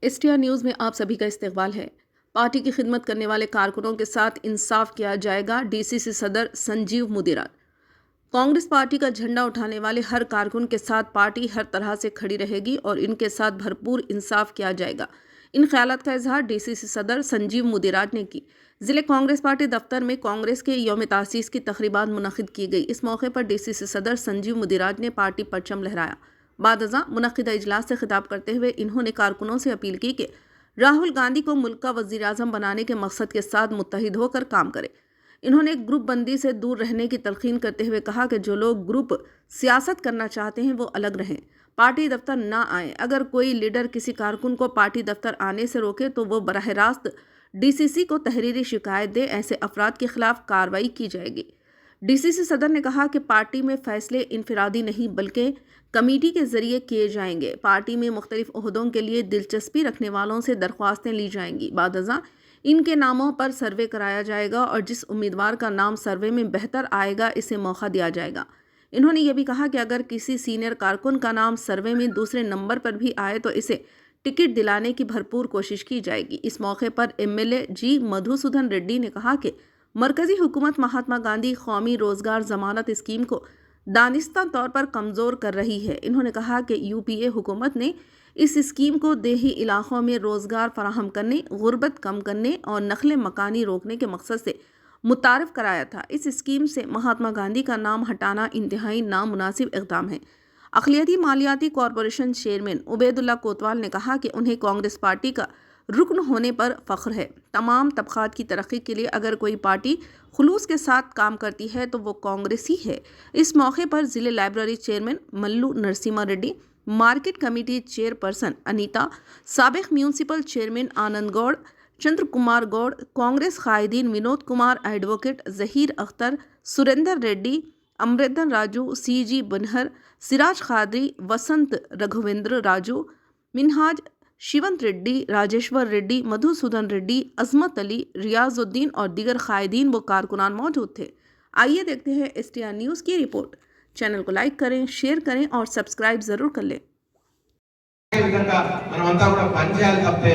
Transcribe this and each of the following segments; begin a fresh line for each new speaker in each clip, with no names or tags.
STR news में आप सभी का इस्तकबाल है। पार्टी की खिदमत करने वाले कारकुनों के साथ इंसाफ किया जाएगा, डीसीसी सदर संजीव मुदिराज। कांग्रेस पार्टी का झंडा उठाने वाले हर कारकुन के साथ पार्टी हर तरह से खड़ी रहेगी और इनके साथ भरपूर इंसाफ किया जाएगा। इन ख्यालात का इजहार डीसीसी सदर संजीव मुदिराज ने की। जिले कांग्रेस पार्टी दफ्तर में कांग्रेस के यौम तासीस की तकरीबात मुनक़िद की गई। इस मौके पर डीसीसी सदर संजीव मुदिराज ने पार्टी परचम लहराया। बादअज़ां मुनक़िदा इजलास से खिताब करते हुए इन्होंने कारकुनों से अपील की कि राहुल गांधी को मुल्क का वज़ीर आज़म बनाने के मकसद के साथ मुत्तहिद होकर काम करें। इन्होंने ग्रुप बंदी से दूर रहने की तलकीन करते हुए कहा कि जो लोग ग्रुप सियासत करना चाहते हैं वो अलग रहें, पार्टी दफ्तर ना आए। अगर कोई लीडर किसी कारकुन को पार्टी दफ्तर आने से रोके तो वो बराह रास्त डीसीसी को तहरीरी शिकायत दे। ऐसे अफराद के खिलाफ कार्रवाई की जाएगी। डीसीसी सदर ने कहा कि पार्टी में फैसले इनफरादी नहीं बल्कि कमेटी के जरिए किए जाएंगे। पार्टी में मुख्तलिफ ओहदों के लिए दिलचस्पी रखने वालों से दरख्वास्तें ली जाएंगी। बादअज़ां इनके नामों पर सर्वे कराया जाएगा और जिस उम्मीदवार का नाम सर्वे में बेहतर आएगा इसे मौका दिया जाएगा। इन्होंने ये भी कहा कि अगर किसी सीनियर कारकुन का नाम सर्वे में दूसरे नंबर पर भी आए तो इसे टिकट दिलाने की भरपूर कोशिश की जाएगी। इस मौके पर एमएलए जी मधुसूदन रेड्डी ने कहा कि मरकजी हुकूमत महात्मा गांधी कौमी रोजगार जमानत स्कीम को दानिस्ता तौर पर कमज़ोर कर रही है। इन्होंने कहा कि यूपीए हुकूमत ने इस स्कीम को देही इलाकों में रोज़गार फराहम करने, गुर्बत कम करने और नकल मकानी रोकने के मकसद से मुतारफ़ कराया था। इस स्कीम से महात्मा गांधी का नाम हटाना इंतहाई नामुनासिब इक़दाम है। अक़लियती मालियाती कॉरपोरेशन चेयरमैन उबैदुल्ला कोतवाल ने कहा कि उन्हें कांग्रेस पार्टी का रुकन होने पर फ़ख्र है। तमाम तबक़ात की तरक्की के लिए अगर कोई पार्टी खुलूस के साथ काम करती है तो वो कांग्रेस ही है। इस मौके पर ज़िले library chairman Mallu Narasimha Reddy, market committee chairperson Anita, साबिक़ म्यूनसिपल चेयरमैन आनंद गौड़, चंद्र कुमार गौड़, कांग्रेस कायदीन विनोद कुमार, एडवोकेट जहीर अख्तर, सुरेंदर रेड्डी, अमृतन राजू, सीजी बनहर, सिराज खादरी, वसंत रघुवेंद्र राजू, मिनहाज शिवंत रेड्डी, राजेश्वर रेड्डी, मधुसूदन रेड्डी, अजमत अली, रियाजुद्दीन और दीगर कायदीन व कारकुनान मौजूद थे। आइए देखते हैं एसटीआर न्यूज़ की रिपोर्ट। चैनल को लाइक करें, शेयर करें और सब्सक्राइब ज़रूर कर लें।
విధంగా మనమంతా కూడా పనిచేయాలి తప్పితే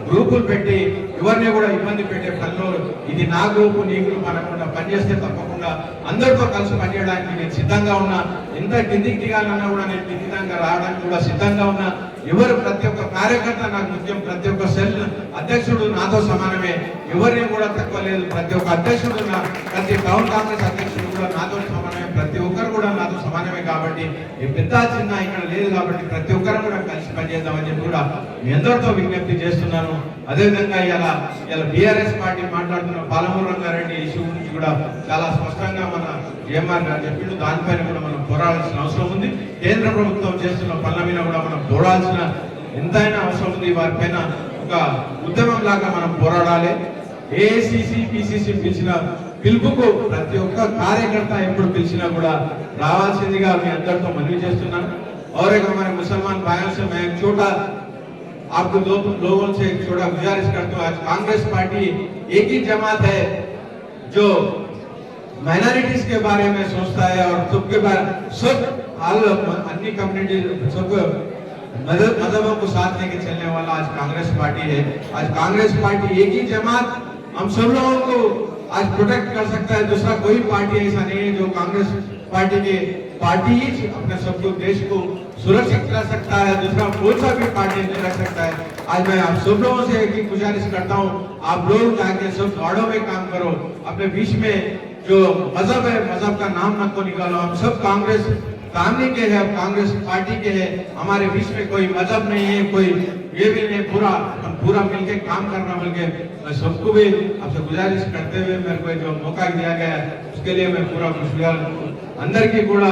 గ్రూపులు పెట్టి ఎవరిని కూడా ఇబ్బంది పెట్టే పనిలో ఇది నా గ్రూపు నీ గ్రూప్ అనకుండా పనిచేస్తే తప్పకుండా అందరితో కలిసి పనిచేయడానికి నేను సిద్ధంగా ఉన్నా. ఎంత కిందికి దిగాలన్నా కూడా నేను కిందిగా రావడానికి కూడా సిద్ధంగా ఉన్నా. ఎవరు ప్రతి ఒక్క కార్యకర్త నాకు ముఖ్యం. ప్రతి ఒక్క సెల్ అధ్యక్షుడు నాతో సమానమే. ఎవరిని కూడా తక్కువ లేదు. ప్రతి ఒక్క అధ్యక్షుడు ప్రతి టౌన్ కాంగ్రెస్ అధ్యక్షుడు కూడా నాతో సమానమే. ప్రతి ఒక్కరు కూడా నాతో సమానమే. కాబట్టి ఈ పెద్ద చిన్న ఇక్కడ లేదు కాబట్టి ప్రతి ఒక్కరు కూడా కలిసి పనిచేద్దామని చెప్పి కూడా మీ అందరితో విజ్ఞప్తి చేస్తున్నాను. అదేవిధంగా ఇలా బీఆర్ఎస్ పార్టీ మాట్లాడుతున్న పాలమూరు రంగారెడ్డి ఇష్యూ గురించి కూడా చాలా స్పష్టంగా మన జేఎంఆర్ గారు చెప్పిండు. దానిపైన కూడా మనం పోరాడాల్సిన అవసరం ఉంది. కేంద్ర ప్రభుత్వం చేస్తున్న పనుల మీద కూడా మనం పోరాడాల్సిన ఎంతైనా అవసరం ఉంది. వారిపైన ఒక ఉద్యమం లాగా మనం పోరాడాలి. ఏఐసిసి పిసిసి పిలిచిన పిలుపుకు ప్రతి ఒక్క కార్యకర్త ఎప్పుడు పిలిచినా కూడా రావాల్సిందిగా మీ అందరితో మనవి చేస్తున్నాను. और एक हमारे मुसलमान भाइयों से मैं एक छोटा आपको लोगों से एक छोटा गुजारिश करता हूँ. आज कांग्रेस पार्टी एक ही जमात है जो माइनॉरिटीज के बारे में सोचता है और सबके बारे सब अन्य कम्युनिटी सब मजहबों को साथ लेके चलने वाला आज कांग्रेस पार्टी है. आज कांग्रेस पार्टी एक ही जमात हम सब लोगों को आज प्रोटेक्ट कर सकता है. दूसरा कोई पार्टी ऐसा नहीं है जो कांग्रेस पार्टी के पार्टी ही अपने सबको देश को सुरक्षित रख सकता है. दूसरा कोई सा भी पार्टी नहीं रख सकता है. आज मैं आप सब लोगों से एक ही गुजारिश करता हूँ, आप लोग जाके सब वार्डों में काम करो. अपने बीच में जो मजहब है मजहब का नाम न को निकालो. हम सब कांग्रेस फैमिली के हैं, कांग्रेस पार्टी के हैं. हमारे बीच में कोई मजहब नहीं है, कोई ये भी नहीं. पूरा मिलके काम करना. बल्कि मैं सबको भी आपसे गुजारिश करते हुए मेरे को जो मौका दिया गया है उसके लिए मैं पूरा खुशहाल. అందరికీ కూడా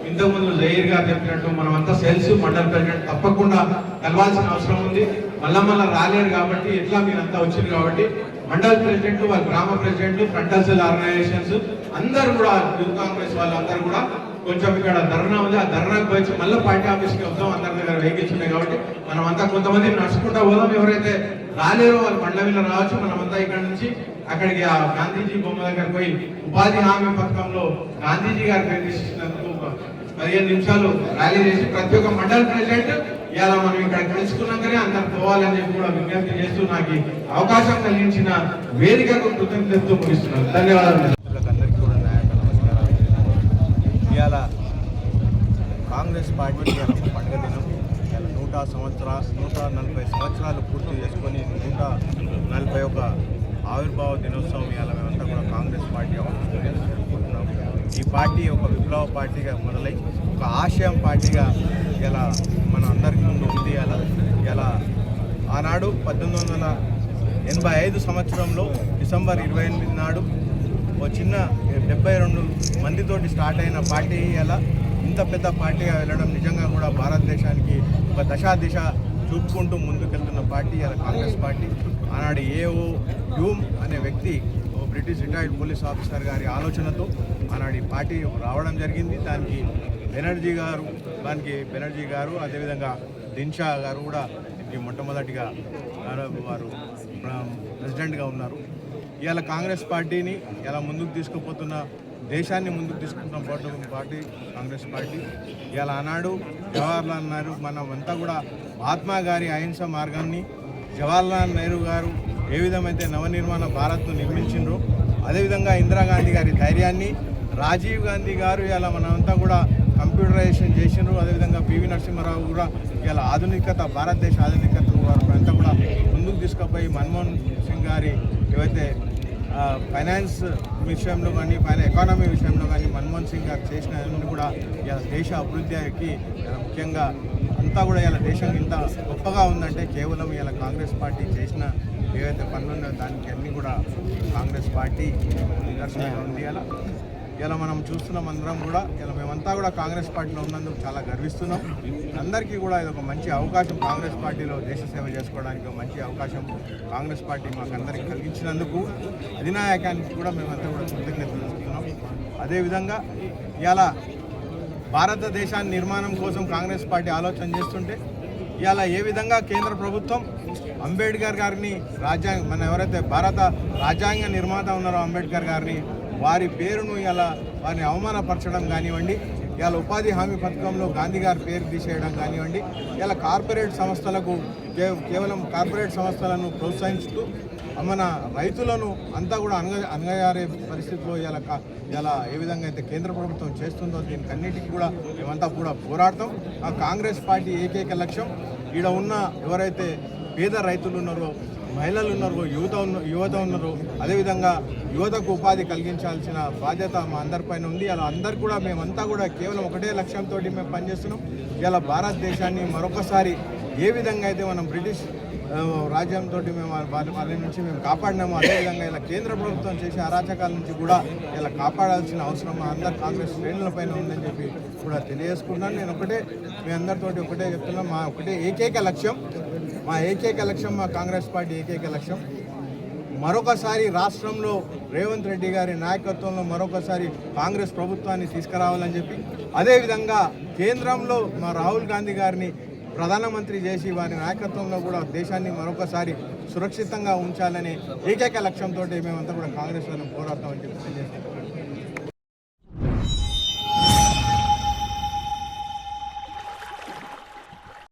ఇంతకుముందు జహీర్ గారు చెప్పినట్టు మనమంతా సెల్స్ మండల్ ప్రెసిడెంట్ తప్పకుండా కలవాల్సిన అవసరం ఉంది. మళ్ళా రాలేరు కాబట్టి ఎట్లా మీరంతా వచ్చారు కాబట్టి మండల్ ప్రెసిడెంట్, వాళ్ళ గ్రామ ప్రెసిడెంట్, ఫ్రంటల్ సెల్ ఆర్గనైజేషన్స్ అందరూ కూడా యూత్ కాంగ్రెస్ వాళ్ళందరూ కూడా కొంచెం ఇక్కడ ధర్నా ఉంది. ఆ ధర్నాకు వచ్చి మళ్ళీ పార్టీ ఆఫీస్కి వద్దాం. అందరి దగ్గర వెహికల్స్ ఉన్నాయి కాబట్టి మనమంతా కొంతమంది నడుచుకుంటా పోదాం. ఎవరైతే రాలేరో వాళ్ళు మండలంలో రావచ్చు. మనమంతా ఇక్కడ నుంచి అక్కడికి ఆ గాంధీజీ బొమ్మ దగ్గర పోయి ఉపాధి హామీ పథకంలో గాంధీజీ గారి పేరు తీసుకున్నందుకు 15 నిమిషాలు ర్యాలీ చేసి ప్రతి ఒక్క మండల ప్రెసిడెంట్ ఇవాళ మనం ఇక్కడ తెలుసుకున్నాకనే అందరు పోవాలని చెప్పి కూడా విజ్ఞప్తి చేస్తూ నాకు ఈ అవకాశం కలిగించిన వేదికకు కృతజ్ఞతతో ముగిస్తున్నాను. ధన్యవాదాలు.
అందరికీ కూడా నమస్కారాలు. ఇవాళ కాంగ్రెస్ పార్టీ పండుగ దినం. 140 సంవత్సరాలు పూర్తి చేసుకొని 141 ఆవిర్భావ దినోత్సవం ఇవాళ మేమంతా కూడా కాంగ్రెస్ పార్టీ జరుపుకుంటున్నాం. ఈ పార్టీ ఒక విప్లవ పార్టీగా మొదలై ఒక ఆశయం పార్టీగా ఇలా మన అందరికీ ముందు ఉంది. ఇలా ఆనాడు 1885 సంవత్సరంలో డిసెంబర్ 28 నాడు ఓ చిన్న 72 మందితోటి స్టార్ట్ అయిన పార్టీ ఇలా ఇంత పెద్ద పార్టీగా వెళ్ళడం నిజంగా కూడా భారతదేశానికి ఒక దిశ చూపుకుంటూ ముందుకెళ్తున్న పార్టీ ఇలా కాంగ్రెస్ పార్టీ. ఆనాడు ఏఓ హ్యూమ్ అనే వ్యక్తి బ్రిటిష్ రిటైర్డ్ పోలీస్ ఆఫీసర్ గారి ఆలోచనతో ఆనాడు ఈ పార్టీ రావడం జరిగింది. దానికి బెనర్జీ గారు అదేవిధంగా దిన్షా గారు కూడా దీనికి మొట్టమొదటిగా వారు ప్రెసిడెంట్గా ఉన్నారు. ఇవాళ కాంగ్రెస్ పార్టీని ఇలా ముందుకు తీసుకుపోతున్న దేశాన్ని ముందుకు తీసుకుంటున్న పార్టీ కాంగ్రెస్ పార్టీ. ఇవాళ ఆనాడు జవహర్లాల్ నెహ్రూ మనమంతా కూడా మహాత్మా గారి అహింస మార్గాన్ని జవహర్లాల్ నెహ్రూ గారు ఏ విధమైతే నవనిర్మాణ భారత్ను నిర్మించిండ్రో అదేవిధంగా ఇందిరాగాంధీ గారి ధైర్యాన్ని రాజీవ్ గాంధీ గారు ఇలా మనమంతా కూడా కంప్యూటరైజేషన్ చేసిండ్రు. అదేవిధంగా పివి నరసింహారావు కూడా ఇలా భారతదేశ ఆధునికత వారు అంతా కూడా ముందుకు తీసుకుపోయి మన్మోహన్ సింగ్ గారి ఏవైతే ఫైనాన్స్ విషయంలో కానీ ఎకానమీ విషయంలో కానీ మన్మోహన్ సింగ్ గారు చేసినవన్నీ కూడా ఇలా దేశ అభివృద్ధికి ముఖ్యంగా అంతా కూడా ఇలా దేశం ఇంత గొప్పగా ఉందంటే కేవలం ఇలా కాంగ్రెస్ పార్టీ చేసిన ఏవైతే పనులు ఉన్నాయో దానికి అన్నీ కూడా కాంగ్రెస్ పార్టీ నిదర్శనంగా ఉంది. ఇలా మనం చూస్తున్నాం అందరం కూడా ఇలా మేమంతా కూడా కాంగ్రెస్ పార్టీలో ఉన్నందుకు చాలా గర్విస్తున్నాం. అందరికీ కూడా ఇది ఒక మంచి అవకాశం, కాంగ్రెస్ పార్టీలో దేశ సేవ చేసుకోవడానికి ఒక మంచి అవకాశం కాంగ్రెస్ పార్టీ మాకు అందరికీ కలిగించినందుకు అధినాయకానికి కూడా మేమంతా కూడా కృతజ్ఞతలు చేస్తున్నాం. అదేవిధంగా ఇలా భారతదేశాన్ని నిర్మాణం కోసం కాంగ్రెస్ పార్టీ ఆలోచన చేస్తుంటే ఇలా ఏ విధంగా కేంద్ర ప్రభుత్వం అంబేద్కర్ గారిని మన ఎవరైతే భారత రాజ్యాంగ నిర్మాత ఉన్నారో అంబేద్కర్ గారిని వారి పేరును ఇలా వారిని అవమానపరచడం కానివ్వండి, ఇలా ఉపాధి హామీ పథకంలో గాంధీ గారి పేరు తీసేయడం కానివ్వండి, ఇలా కార్పొరేట్ సంస్థలకు కేవలం కార్పొరేట్ సంస్థలను ప్రోత్సహించుతూ మన రైతులను అంతా కూడా అనగజారే పరిస్థితిలో ఇలా ఏ విధంగా అయితే కేంద్ర ప్రభుత్వం చేస్తుందో దీనికి అన్నిటికీ కూడా మేమంతా కూడా పోరాడతాం. ఆ కాంగ్రెస్ పార్టీ ఏకైక లక్ష్యం ఈడ ఉన్న ఎవరైతే పేద రైతులు ఉన్నారో, మహిళలు ఉన్నారో, యువత ఉన్నారో, అదేవిధంగా యువతకు ఉపాధి కలిగించాల్సిన బాధ్యత మా అందరిపైన ఉంది. అలా అందరు కూడా మేమంతా కూడా కేవలం ఒకటే లక్ష్యంతో మేము పనిచేస్తున్నాం. ఇలా భారతదేశాన్ని మరొకసారి ఏ విధంగా అయితే మనం బ్రిటిష్ రాజ్యంతో మేము వారి నుంచి మేము కాపాడినాము, అదేవిధంగా ఇలా కేంద్ర ప్రభుత్వం చేసే అరాచకాల నుంచి కూడా ఇలా కాపాడాల్సిన అవసరం మా అందరు కాంగ్రెస్ శ్రేణులపైన ఉందని చెప్పి కూడా తెలియజేసుకున్నాను. నేను మీ అందరితోటి ఒకటే చెప్తున్నాను, మా ఏకైక లక్ష్యం మా కాంగ్రెస్ పార్టీ ఏకైక లక్ష్యం మరొకసారి రాష్ట్రంలో రేవంత్ రెడ్డి గారి నాయకత్వంలో మరొకసారి కాంగ్రెస్ ప్రభుత్వాన్ని తీసుకురావాలని చెప్పి, అదేవిధంగా కేంద్రంలో మా రాహుల్ గాంధీ గారిని ప్రధానమంత్రి చేసి వారి నాయకత్వంలో కూడా దేశాన్ని మరొకసారి సురక్షితంగా ఉంచాలనే ఏకైక లక్ష్యంతో మేమంతా కూడా కాంగ్రెస్ వాళ్ళని పోరాడతామని చెప్పి తెలియజేస్తాం.